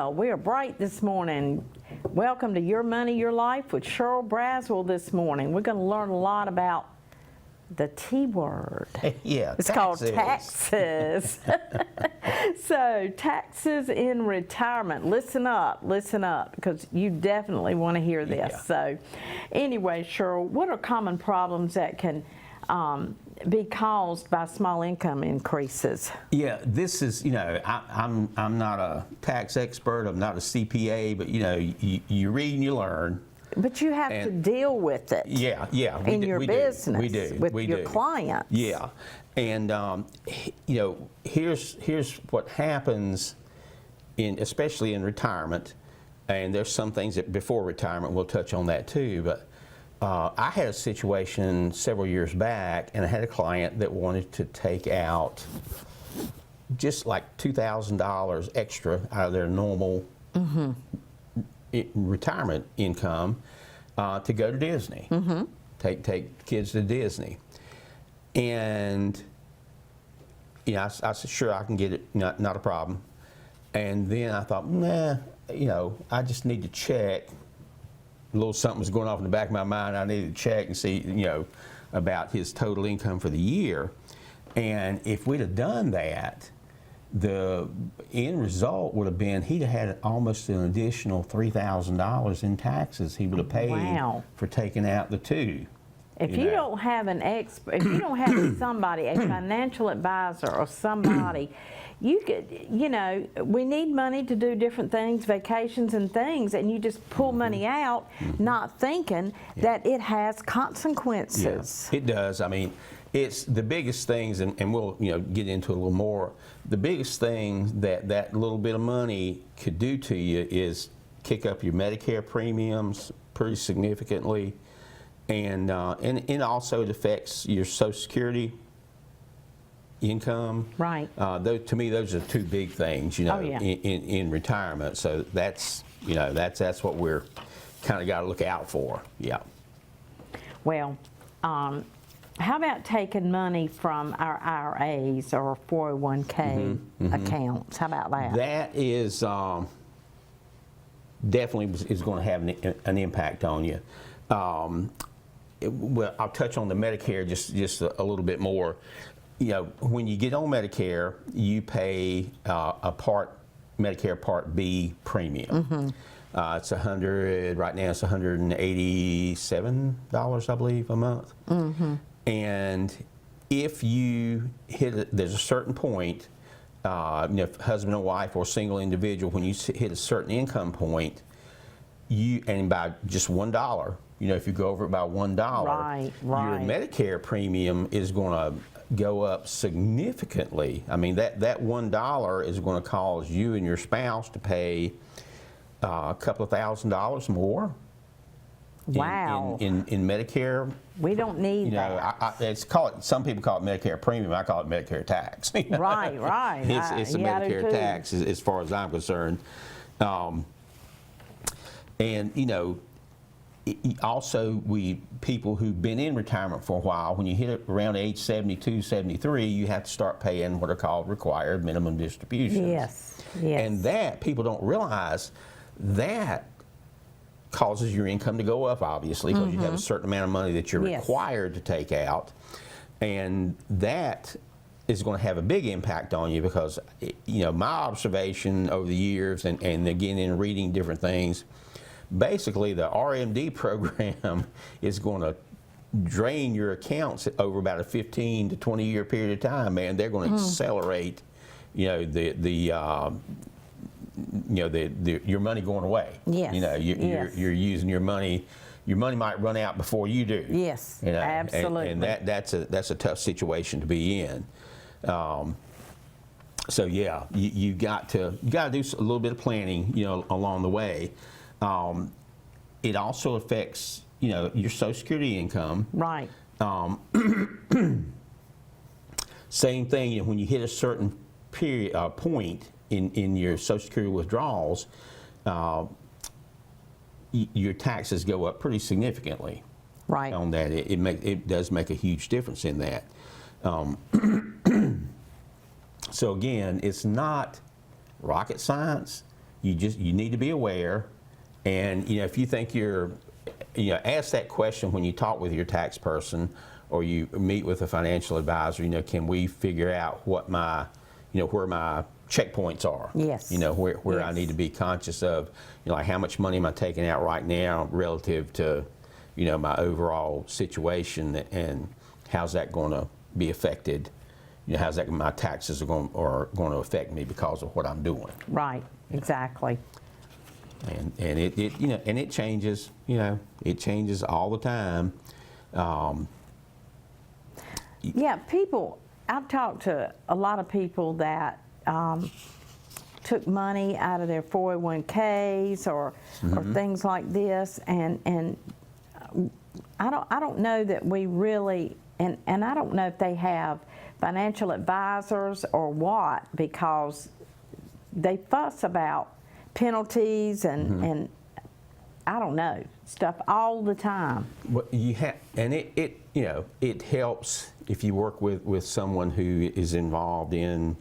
Well, we are bright this morning. Welcome to Your Money, Your Life with Cheryl Braswell this morning. We're going to learn a lot about the T word. Yeah, it's called taxes. So, taxes in retirement. Listen up, because you definitely want to hear this. Yeah. So, anyway, Cheryl, what are common problems that can be caused by small income increases? Yeah, this is, I'm not a tax expert, I'm not a CPA, but you read and you learn. But you have to deal with it. Yeah, in your business, we do, with your clients. Yeah, and here's what happens especially in retirement, and there's some things that before retirement we'll touch on that too. But I had a situation several years back, and I had a client that wanted to take out just like $2,000 extra out of their normal retirement income to go to Disney, take kids to Disney. And I said, sure, I can get it, not a problem. And then I thought, nah, I just need to check. A little something was going off in the back of my mind. I needed to check and see, about his total income for the year. And if we'd have done that, the end result would have been he'd have had almost an additional $3,000 in taxes he would have paid for taking out the two. If you don't have an if you don't have somebody, a financial advisor or somebody, you could, we need money to do different things, vacations and things, and you just pull money out, not thinking that it has consequences. Yeah, it does. I mean, it's the biggest things, and we'll get into it a little more. The biggest thing that little bit of money could do to you is kick up your Medicare premiums pretty significantly, and also it affects your Social Security income. Right. To me, those are two big things, in retirement. So that's what we're kind of got to look out for. Yeah. Well, how about taking money from our IRAs or 401k accounts? How about that? That is definitely is going to have an impact on you. Well, I'll touch on the Medicare just a little bit more. When you get on Medicare, you pay Medicare Part B premium. It's right now it's $187, I believe, a month. And if you there's a certain point, if husband and wife or single individual, when you hit a certain income point, and by just $1, if you go over it by $1, your Medicare premium is going to go up significantly. I mean, that $1 is going to cause you and your spouse to pay a couple of $1,000s more. Wow. In Medicare. We don't need that. Some people call it Medicare premium. I call it Medicare tax. Right. It's a Medicare tax as far as I'm concerned. Also, people who've been in retirement for a while, when you hit around age 72, 73, you have to start paying what are called required minimum distributions. Yes. And that, people don't realize, that causes your income to go up, obviously, because you have a certain amount of money that you're required to take out. And that is going to have a big impact on you because, my observation over the years, and again in reading different things, basically the RMD program is going to drain your accounts over about a 15 to 20 year period of time, man. They're going to accelerate, your money going away. Yes. You're using your money. Your money might run out before you do. Yes. Absolutely. And that's a tough situation to be in. So yeah, you got to do a little bit of planning, along the way. It also affects, your Social Security income. Right. Same thing, when you hit a certain point in your Social Security withdrawals, your taxes go up pretty significantly. Right. On that, it does make a huge difference in that. So again, it's not rocket science. you need to be aware. And if you think ask that question when you talk with your tax person or you meet with a financial advisor. Can we figure out what my, where my checkpoints are? Yes. Where I Yes. need to be conscious of, like how much money am I taking out right now relative to, my overall situation, and how's that going to be affected? How's that my taxes are going to affect me because of what I'm doing? Right, exactly. And it changes. It changes all the time. Yeah, I've talked to a lot of people that took money out of their 401ks or things like this, and I don't know that we really, and I don't know if they have financial advisors or what, because they fuss about penalties and I don't know, stuff all the time. Well, and it helps if you work with someone who is involved in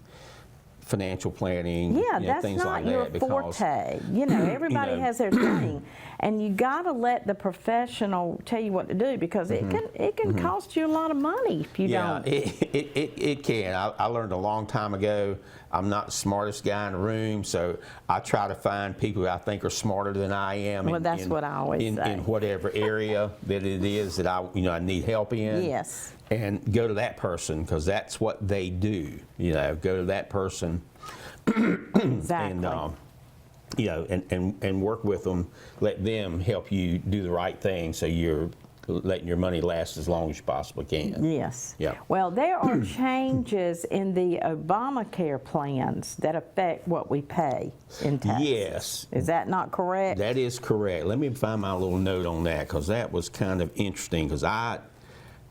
financial planning, Yeah, that's things not like your that. Because forte. Everybody has their thing, and you got to let the professional tell you what to do, because it can cost you a lot of money if you yeah, don't. it can. I learned a long time ago. I'm not the smartest guy in the room, so I try to find people who I think are smarter than I am. Well, that's what I always say. In whatever area that it is that I need help in. Yes. And go to that person, because that's what they do. Go to that person. Exactly. And work with them. Let them help you do the right thing, so you're letting your money last as long as you possibly can. Yes. Yeah. Well, there are changes in the Obamacare plans that affect what we pay in taxes. Yes. Is that not correct? That is correct. Let me find my little note on that, because that was kind of interesting, because I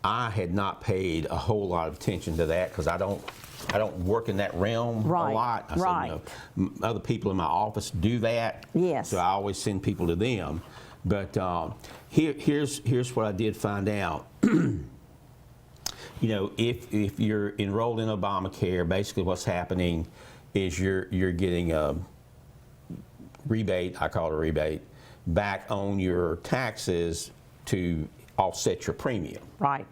had not paid a whole lot of attention to that, because I don't work in that realm Right, a lot. I right. said, other people in my office do that. Yes. So I always send people to them. But here's what I did find out. If you're enrolled in Obamacare, basically what's happening is you're getting a rebate, I call it a rebate, back on your taxes to offset your premium. Right.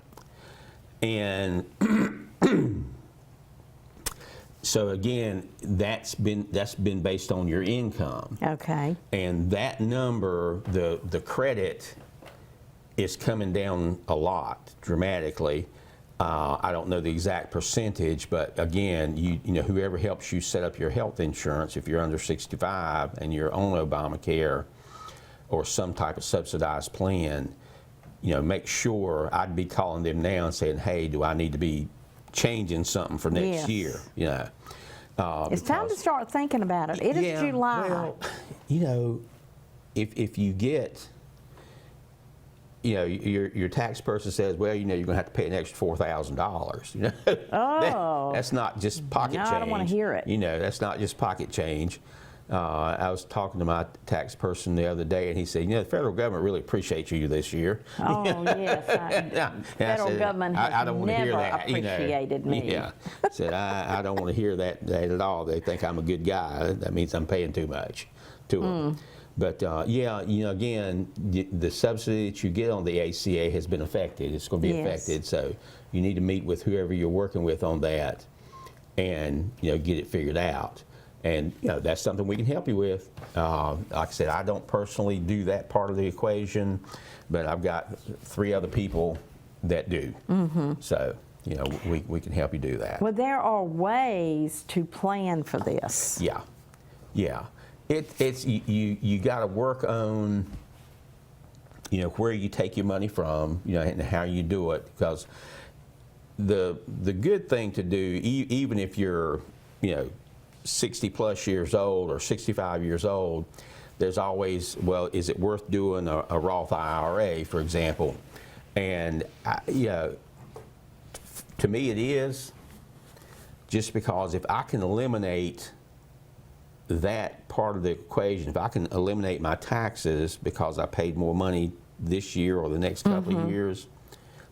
And so again, that's been based on your income. Okay. And that number, the credit is coming down a lot, dramatically. I don't know the exact percentage, but again, whoever helps you set up your health insurance, if you're under 65 and you're on Obamacare or some type of subsidized plan, make sure, I'd be calling them now and saying, hey, do I need to be changing something for next year? It's time to start thinking about it. It is July. Well, if you get, your tax person says, well, you're going to have to pay an extra $4,000. Oh. That's not just pocket change. I don't want to hear it. That's not just pocket change. I was talking to my tax person the other day, and he said, the federal government really appreciates you this year. Oh, yes. Federal government has I don't want to hear never that, appreciated me. Yeah. Said, I don't want to hear that at all. They think I'm a good guy. That means I'm paying too much to them. But again, the subsidy that you get on the ACA has been affected. It's going to be affected. So you need to meet with whoever you're working with on that and, get it figured out. And that's something we can help you with. Like I said, I don't personally do that part of the equation, but I've got 3 other people that do. So we can help you do that. Well, there are ways to plan for this. Yeah. It's you got to work on where you take your money from, and how you do it, because the good thing to do, even if you're 60 plus years old or 65 years old, there's always, well, is it worth doing a Roth IRA, for example? And to me it is, just because if I can eliminate that part of the equation, if I can eliminate my taxes because I paid more money this year or the next couple of years,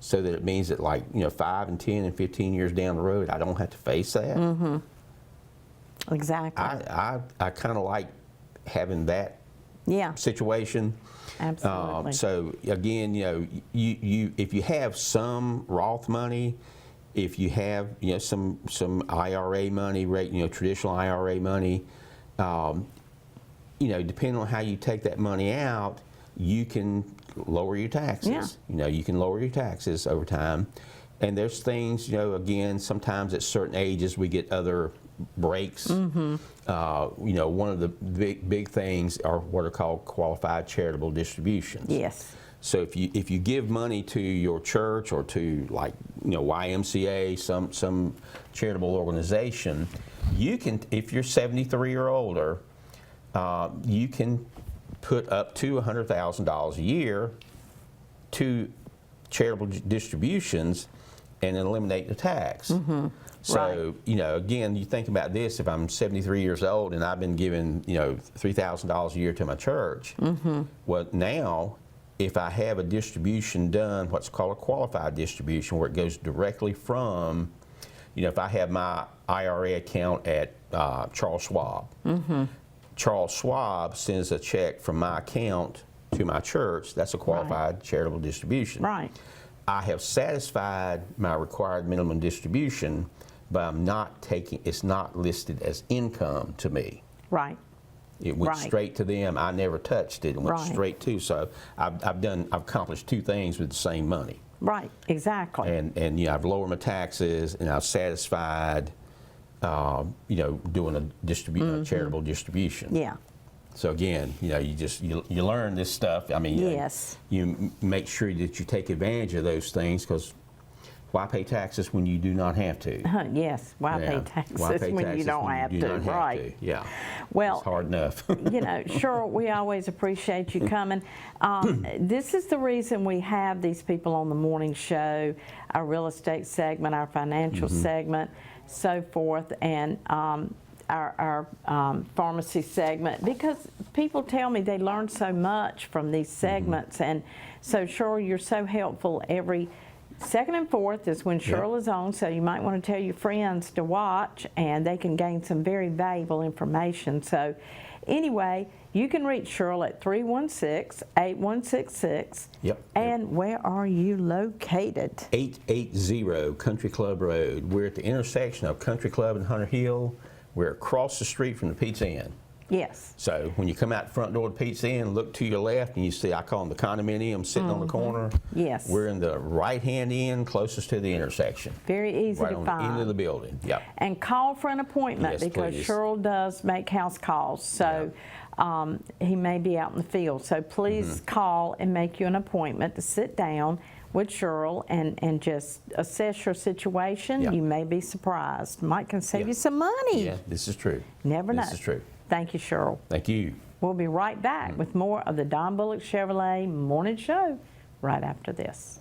so that it means that 5 and 10 and 15 years down the road, I don't have to face that. Exactly. I kind of like having that Yeah, situation. absolutely. So again, you if you have some Roth money, if you have some IRA money, traditional IRA money, depending on how you take that money out, you can lower your taxes. Yeah. You can lower your taxes over time. And there's things, again, sometimes at certain ages we get other breaks. Mm-hmm. One of the big things are what are called qualified charitable distributions. Yes. So if you give money to your church or to YMCA, some charitable organization, you can, if you're 73 or older, you can put up to $100,000 a year to charitable distributions and eliminate the tax. Mm-hmm. So, again, you think about this, if I'm 73 years old and I've been giving, $3,000 a year to my church, Mm-hmm. well, now, if I have a distribution done, what's called a qualified distribution, where it goes directly from, if I have my IRA account at Charles Schwab, Mm-hmm. Charles Schwab sends a check from my account to my church, that's a qualified charitable distribution. Right. I have satisfied my required minimum distribution, but I'm not it's not listed as income to me. Right. It went Right. straight to them. I never touched it. It went Right. straight to. So I've accomplished two things with the same money. Right. Exactly. And I've lowered my taxes and I've satisfied, doing a charitable distribution. Yeah. So again, you learn this stuff. I mean, Yes. you make sure that you take advantage of those things, because why pay taxes when you do not have to? Yes. Why Yeah. pay taxes Why pay when you taxes don't when have you do to? not have Right. to? Yeah. Well, It's hard enough. Cheryl, we always appreciate you coming. This is the reason we have these people on the morning show, our real estate segment, our financial segment, so forth, and our pharmacy segment, because people tell me they learn so much from these segments. And so, Cheryl, you're so helpful. Every second and fourth is when Cheryl is on, so you might want to tell your friends to watch, and they can gain some very valuable information. So anyway, you can reach Cheryl at 316-8166. Yep. And where are you located? 880 Country Club Road. We're at the intersection of Country Club and Hunter Hill. We're across the street from the Pizza Inn. Yes. So when you come out the front door of the Pizza Inn, look to your left, and you see, I call them the condominium sitting on the corner. Yes. We're in the right-hand end, closest to the intersection. Very easy Right to on find. the end of the building. Yep. And call for an appointment, Yes, because please. Cheryl does make house calls. So he may be out in the field. So please call and make you an appointment to sit down with Cheryl and just assess your situation. Yeah. You may be surprised. Might can save Yeah. you some money. Yeah, this is true. Never know. This is true. Thank you, Cheryl. Thank you. We'll be right back with more of the Don Bullock Chevrolet Morning Show right after this.